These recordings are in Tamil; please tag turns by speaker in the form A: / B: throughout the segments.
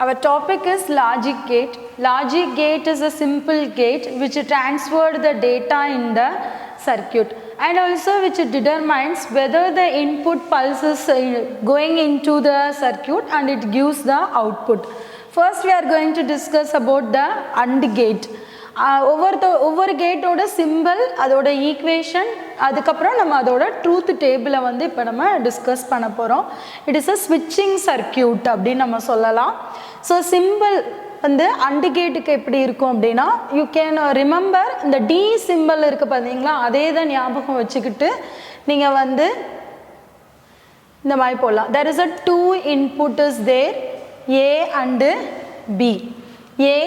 A: Our topic is logic gate. Logic gate is a simple gate which transfers the data in the circuit and also which determines whether the input pulse is going into the circuit and it gives the output. First we are going to discuss about the AND gate. ஒவ்வொரு கேட்டோட சிம்பிள், அதோட ஈக்குவேஷன், அதுக்கப்புறம் நம்ம அதோட ட்ரூத் டேபிளை வந்து இப்போ நம்ம டிஸ்கஸ் பண்ண போகிறோம். இட் இஸ் அ ஸ்விட்சிங் சர்க்கியூட் அப்படின்னு நம்ம சொல்லலாம். ஸோ சிம்பிள் வந்து AND கேட்டுக்கு எப்படி இருக்கும் அப்படின்னா, யூ கேன் ரிமெம்பர் இந்த டி சிம்பிள் இருக்குது பார்த்தீங்களா, அதே தான் ஞாபகம் வச்சுக்கிட்டு நீங்கள் வந்து இந்த மாதிரி போடலாம். there is a two input is there, A and B. A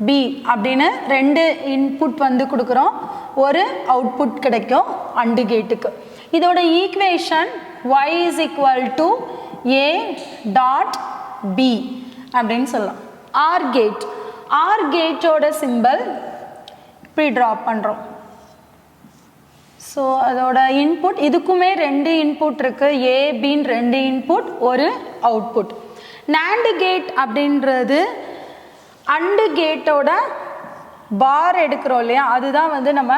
A: B அப்படின்னு ரெண்டு இன்புட் வந்து கொடுக்குறோம், ஒரு அவுட்புட் கிடைக்கும் AND கேட்டுக்கு. இதோட equation y is equal to A dot B அப்படின்னு சொல்லலாம். ஆர் கேட், ஆர் கேட்டோட சிம்பிள் இப்படி ட்ரா பண்ணுறோம். ஸோ அதோட இன்புட், இதுக்குமே ரெண்டு இன்புட் இருக்குது, ஏ பின்னு ரெண்டு இன்புட், ஒரு அவுட்புட். NAND கேட் அப்படின்றது AND கேட்டோட பார் எடுக்கிறோம் இல்லையா, அதுதான் வந்து நம்ம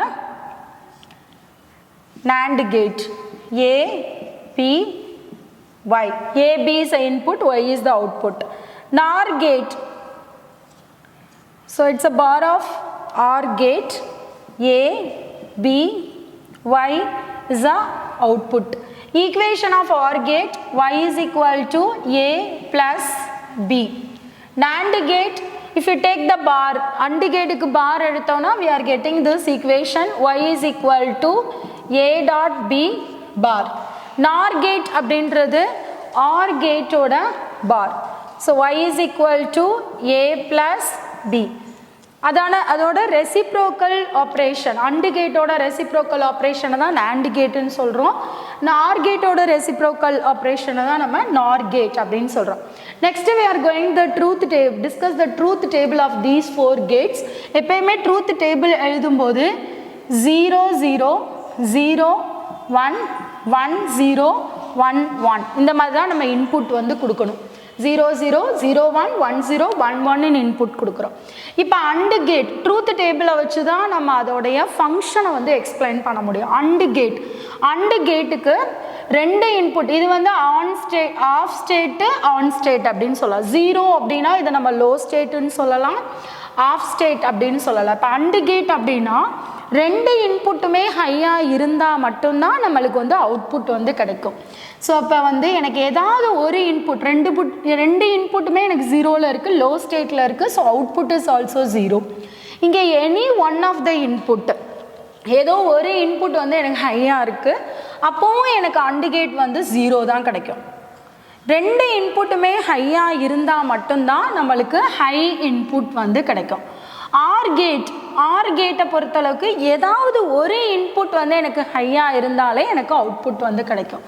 A: NAND gate. A P Y, A B is the input, Y is the output. NOR gate, so it's a bar of OR gate, A B Y is the output. Equation of OR gate, Y is equal to A plus B. NAND gate, if you take the bar, AND gate ku bar edutona, we are getting this equation, Y is equal to A dot B bar. NOR gate அப்படின்றது OR gate ஓட bar. So Y is equal to A plus B. அதோட ரெசிப்ரோக்கல் ஆப்ரேஷன், AND கேட்டோட ரெசிப்ரோக்கல் ஆப்ரேஷனை தான் NAND கேட்டுன்னு சொல்கிறோம். NOR கேட்டோட ரெசிப்ரோக்கல் ஆப்ரேஷனை தான் நம்ம NOR கேட் அப்படின்னு சொல்கிறோம். Next we are going the truth table, discuss the truth table of these four gates. எப்பயுமே ட்ரூத் டேபிள் எழுதும்போது 0 0 0 1 1 0 1 1 இந்த மாதிரி தான் நம்ம இன்புட் வந்து கொடுக்கணும். 0 0 0 1 1 0 1 1 இன்புட் கொடுக்குறோம். இப்போ AND கேட் ட்ரூத் டேபிளை வச்சு தான் நம்ம அதோடைய ஃபங்க்ஷனை வந்து எக்ஸ்பிளைன் பண்ண முடியும். AND கேட்டுக்கு ரெண்டு இன்புட், இது வந்து on state, off state, on state அப்படின்னு சொல்லலாம். 0 அப்படின்னா இதை நம்ம லோ ஸ்டேட்டுன்னு சொல்லலாம், ஆஃப் ஸ்டேட் அப்படின்னு சொல்லலாம். இப்போ AND கேட் அப்படின்னா ரெண்டு இன்புட்டுமே ஹையாக இருந்தால் மட்டும்தான் நம்மளுக்கு வந்து அவுட்புட் வந்து கிடைக்கும். ஸோ அப்போ வந்து எனக்கு ஏதாவது ஒரு இன்புட், ரெண்டு இன்புட்டுமே எனக்கு 0ல் இருக்குது, லோ ஸ்டேட்டில் இருக்குது, ஸோ அவுட்புட் இஸ் ஆல்சோ 0. இங்கே any one of the input, ஏதோ ஒரு இன்புட் வந்து எனக்கு ஹையாக இருக்குது, அப்போவும் எனக்கு AND கேட் வந்து 0 தான் கிடைக்கும். ரெண்டு இன்புட்டுமே ஹையாக இருந்தால் மட்டும்தான் நம்மளுக்கு ஹை இன்புட் வந்து கிடைக்கும். ஆர் கேட்டை பொறுத்தளவுக்கு ஏதாவது ஒரு இன்புட் வந்து எனக்கு ஹையாக இருந்தாலே எனக்கு அவுட்புட் வந்து கிடைக்கும்.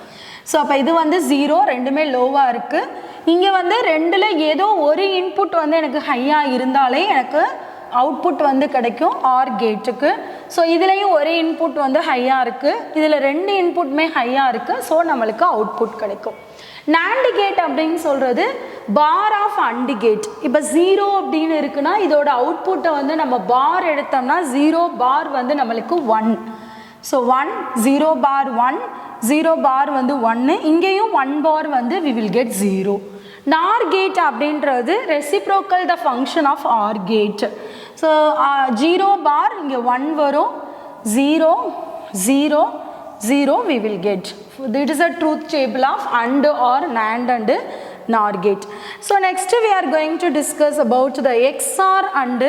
A: ஸோ அப்போ இது வந்து 0, ரெண்டுமே லோவாக இருக்குது. இங்கே வந்து ரெண்டில் ஏதோ ஒரு இன்புட் வந்து எனக்கு ஹையாக இருந்தாலே எனக்கு அவுட்புட் வந்து கிடைக்கும் ஆர் கேட்டுக்கு. ஸோ இதுலேயும் ஒரு இன்புட் வந்து ஹையாக இருக்குது, இதில் ரெண்டு இன்புட்டுமே ஹையாக இருக்குது, ஸோ நம்மளுக்கு அவுட்புட் கிடைக்கும். NAND கேட் அப்படின்னு சொல்கிறது பார் ஆஃப் AND கேட். இப்போ 0 அப்படின்னு இருக்குன்னா இதோட அவுட்புட்டை வந்து நம்ம பார் எடுத்தோம்னா 0 பார் வந்து நம்மளுக்கு 1. ஸோ 1 0 பார் 1 0 பார் வந்து 1, இங்கேயும் 1 பார் வந்து we will get 0. NOR gate அப்படின்றது reciprocal the function of OR gate. So 0 bar இங்கே 1 வரும், 0 0 0 we will get. It is a truth table of AND or NAND and NOR gate. So next we are going to discuss about the XOR and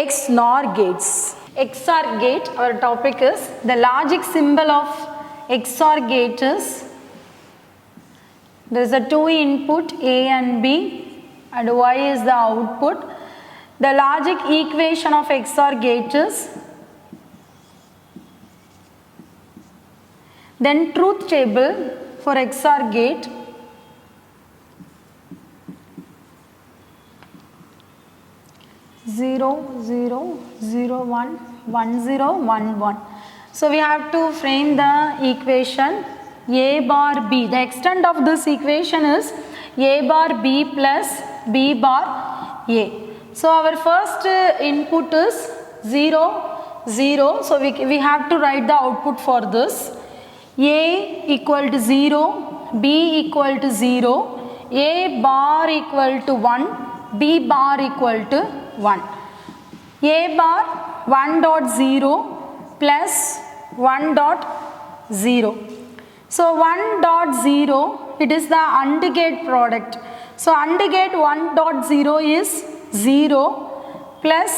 A: XNOR gates. XOR gate, our topic is the logic symbol of XOR gate is, there is a two input A and B and Y is the output. The logic equation of XOR gate is, then truth table for XOR gate, zero zero zero 1 1 0 1 1. So we have to frame the equation A bar B. The extent of this equation is A bar B plus B bar A. So our first input is 0, 0. So we have to write the output for this. A equal to 0, B equal to 0, A bar equal to 1, B bar equal to 1. A bar 1 dot 0 plus 1 dot 0. So 1 dot 0, it is the AND gate product. So AND gate 1 dot 0 is 0 plus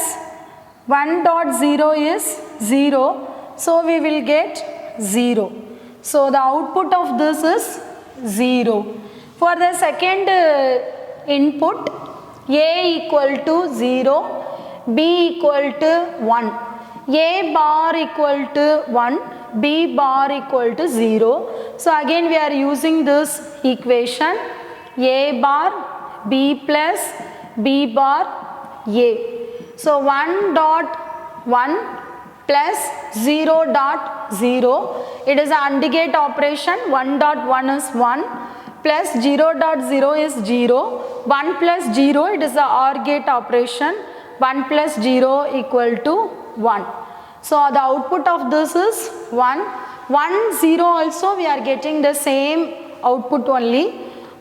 A: 1 dot 0 is 0. So we will get 0. So the output of this is 0. For the second input, A equal to 0, B equal to 1. A bar equal to 1, B bar equal to 0. So again we are using this equation, A bar B plus B bar A. So 1 dot 1 plus 0 dot 0, it is an AND gate operation. 1 dot 1 is 1 plus 0 dot 0 is 0. 1 plus 0, it is the OR gate operation. 1 plus 0 equal to 1. So the output of this is 1. 1, 0 also we are getting the same output only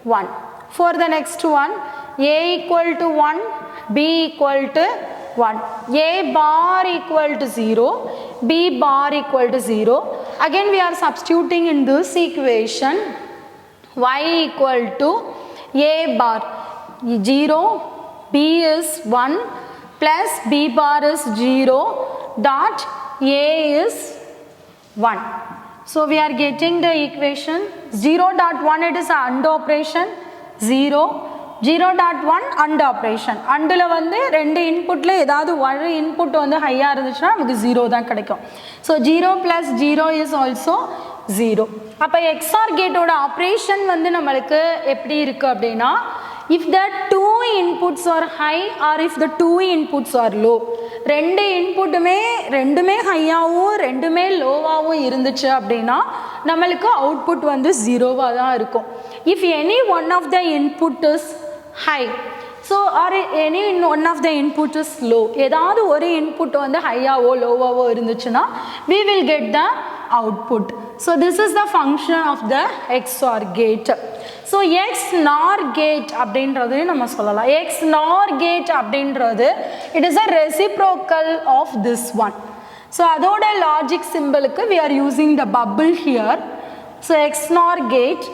A: 1. For the next one, A equal to 1, B equal to 1. A bar equal to 0, B bar equal to 0. Again we are substituting in this equation, Y equal to A bar 0, B is 1 plus B bar is 0 dot A is 1. So we are getting the equation 0 dot 1, it is an AND operation, 0. 0 dot 1 AND operation. AND la வந்து ரெண்டு இன்புட்ல ஏதாவது ஒரு இன்புட் வந்து ஹையா இருந்துச்சுன்னா நமக்கு 0 தான் கிடைக்கும். So 0 plus 0 is also 0. அப்ப XOR கேட்டோட ஆபரேஷன் வந்து நமக்கு எப்படி இருக்கு அப்படினா, if the two inputs are high or if the two inputs are low, ரெண்டு ரெண்டுமே ஹையாவும் ரெண்டுமே லோவாவும் இருந்துச்சு அப்படினா நமக்கு அவுட்புட் வந்து 0வா தான் இருக்கும். If any one of the input is high, so or any one of the input is low, ஏதாவது ஒரு input வந்து ஹையாவோ லோவாவோ இருந்துச்சுன்னா we will get the output. So this is the function of the XOR gate. So XNOR gate அப்படின்றது நம்ம சொல்லலாம். XNOR gate அப்படின்றது it is a reciprocal of this one. So அதோட logic symbolக்கு we are using the bubble here. So XNOR gate,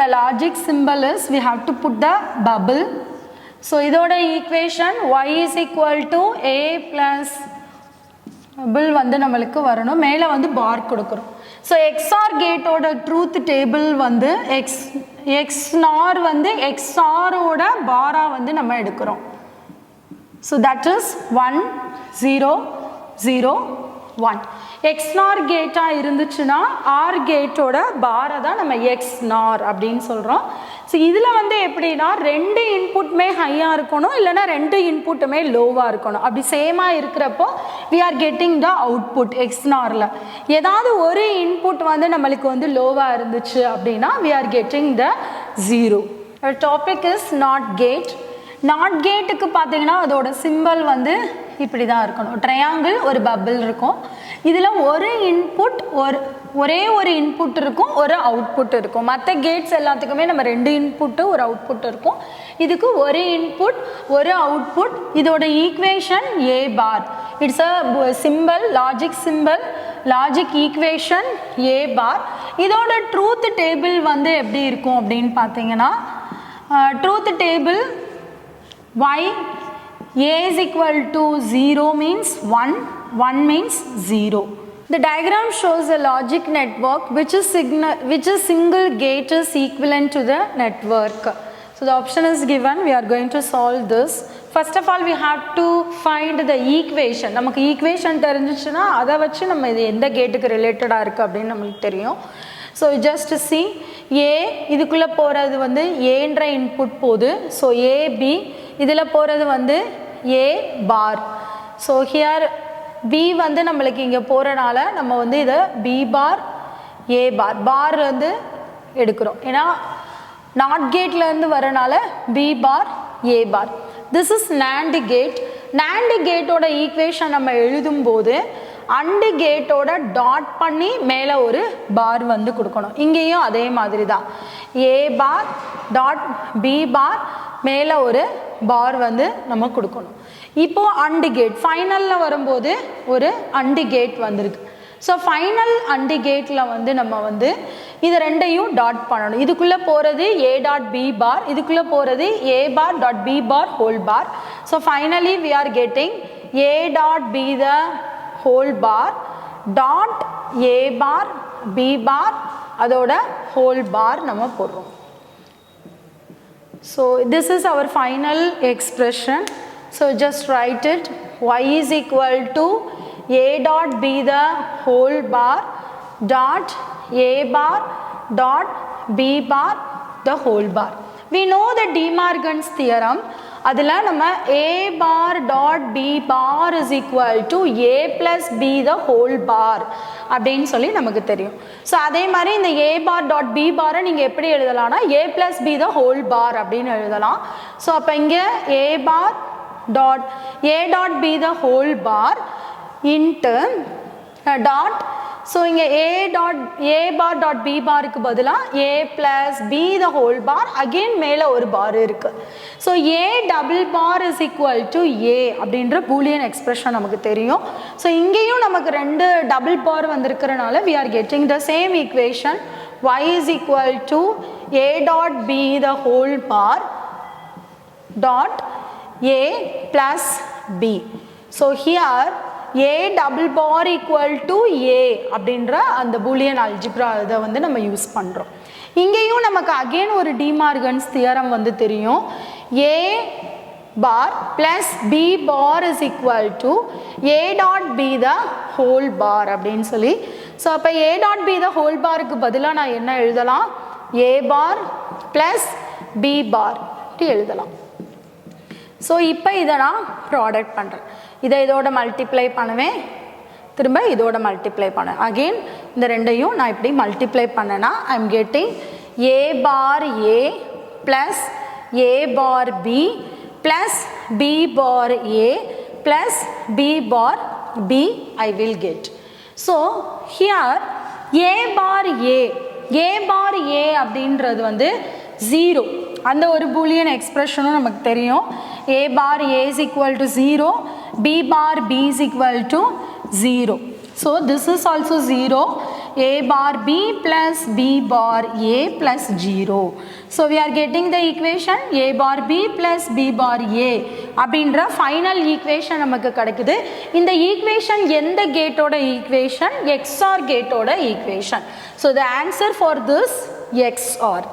A: the logic symbol is we have to put the bubble. So இதோட equation y is equal to a plus bubble வந்து நமக்கு வரணும், மேல வந்து bar கொடுக்கிறோம். So XOR gate ஓட truth table வந்து XNOR வந்து XOR ஓட bar வந்து நம்ம எடுக்கிறோம். So that is 1 0 0 1. XNOR gate இருந்துச்சுன்னா OR gate ஓட bar தான் நம்ம XNOR அப்படின்னு சொல்றோம். So இதுல வந்து எப்படினா ரெண்டு இன்புட்மே ஹையா இருக்கணும் இல்லனா ரெண்டு இன்புட்மே லோவா இருக்கணும். அப்படி சேமா இருக்குறப்போ we are getting the output XNOR ல. ஏதாவது ஒரு இன்புட் வந்து நமக்கு வந்து லோவா இருந்துச்சு அப்படினா we are getting the 0. Our topic is NOT gate. NOT கேட்டுக்கு பாத்தீங்கன்னா அதோட சிம்பல் வந்து இப்படி தான் இருக்கணும். ட்ரையாங்கிள், ஒரு பபிள் இருக்கும். இதுல ஒரு இன்புட் ஒரே ஒரு இன்புட் இருக்கும், ஒரு அவுட்புட் இருக்கும். மற்ற கேட்ஸ் எல்லாத்துக்குமே நம்ம ரெண்டு இன்புட் ஒரு அவுட்புட் இருக்கும். இதுக்கு ஒரு இன்புட் ஒரு அவுட்புட். இதோட equation A bar. It's a symbol, logic symbol, logic equation A bar. இதோட ட்ரூத் டேபிள் வந்து எப்படி இருக்கும் அப்படின்னு பார்த்தீங்கன்னா, truth table y a is equal to 0 means 1, 1 means 0. The diagram shows a logic network which is single gate is equivalent to the network. So the option is given. We are going to solve this. First of all, we have to find the equation. நமக்கு equation தெரிஞ்சிச்சுனா அதை வச்சு நம்ம இது எந்த கேட்டுக்கு ரிலேட்டடா இருக்கு அப்படின்னு நமக்கு தெரியும். So just see, A இதுக்குள்ள போறது வந்து Aன்ற இன்புட் போகுது. So A B இதுல போறது வந்து A bar. So here B வந்து நம்மளுக்கு இங்க போறனால நம்ம வந்து இத B bar A bar. Bar வந்து எடுக்கிறோம். ஏன்னா நாட் கேட்லேருந்து வரனால B bar A bar. This is NAND gate. NAND கேட்டோட ஈக்குவேஷன் நம்ம எழுதும்போது அண்டு கேட்டோட டாட் பண்ணி மேலே ஒரு பார் வந்து கொடுக்கணும். இங்கேயும் அதே மாதிரி தான் ஏ பார் டாட் பி பார் மேலே ஒரு பார் வந்து நம்ம கொடுக்கணும். இப்போது அண்டு கேட் ஃபைனலில் வரும்போது ஒரு அண்டு கேட் வந்திருக்கு. ஸோ ஃபைனல் அண்டு கேட்டில் வந்து நம்ம வந்து இது ரெண்டையும் டாட் பண்ணணும். இதுக்குள்ளே போகிறது ஏ டாட் பி பார், இதுக்குள்ளே போகிறது A bar dot B bar whole bar. So finally we are getting A dot B the whole bar dot A bar B bar அதோட ஹோல் பார் நம்ம போடுறோம். So this is our final expression. So just write it. Y is equal to a dot b the whole bar dot a bar dot b bar the whole bar. We know the De Morgan's theorem. அதில் நம்ம a bar dot b bar is equal to a plus b the whole bar அப்படின்னு சொல்லி நமக்கு தெரியும். ஸோ அதே மாதிரி இந்த a bar dot b பாரை நீங்கள் எப்படி எழுதலாம்னா a plus b the whole bar அப்படின்னு எழுதலாம். ஸோ அப்போ இங்கே a bar dot a dot b the whole bar into dot. So இங்கே a bar dot b பாருக்கு பதிலாக a plus b the whole bar again மேலே ஒரு பார் இருக்குது. So a double bar is equal to a அப்படின்ற பூலியன் எக்ஸ்பிரஷன் நமக்கு தெரியும். ஸோ இங்கேயும் நமக்கு ரெண்டு டபுள் பார் வந்திருக்கிறனால we are getting the same equation. Y is equal to a dot b the whole bar dot a plus b. So here a double bar equal to a அப்படின்ற அந்த பூலியன் அல்ஜிப்ரா இதை வந்து நம்ம யூஸ் பண்ணுறோம். இங்கேயும் நமக்கு அகெயின் ஒரு டி மார்கன்ஸ் தியரம் வந்து தெரியும். a bar plus b bar is equal to a dot b the whole bar அப்படின்னு சொல்லி. ஸோ அப்போ a dot b the whole barக்கு பதிலாக நான் என்ன எழுதலாம்? a bar plus b bar எழுதலாம். ஸோ இப்போ இதை நான் ப்ராடக்ட் பண்ணுறேன். இதை இதோட மல்டிப்ளை பண்ணுவேன், திரும்ப இதோட மல்டிப்ளை பண்ணேன். அகெயின் இந்த ரெண்டையும் நான் இப்படி மல்டிப்ளை பண்ணேன்னா I am getting A bar A plus A bar B plus B bar A plus B bar B I will get. So here A bar A அப்படின்றது வந்து 0. அந்த ஒரு பூலியன் எக்ஸ்பிரஷனும் நமக்கு தெரியும். a bar a is equal to 0, b bar b is equal to 0. So this is also 0. a bar b plus b bar a plus 0. So we are getting the equation a bar b plus b bar a அப்படின்ற ஃபைனல் ஈக்குவேஷன் நமக்கு கிடைக்குது. இந்த ஈக்குவேஷன் எந்த கேட்டோட ஈக்குவேஷன்? XOR கேட்டோட equation. So the answer for this XOR.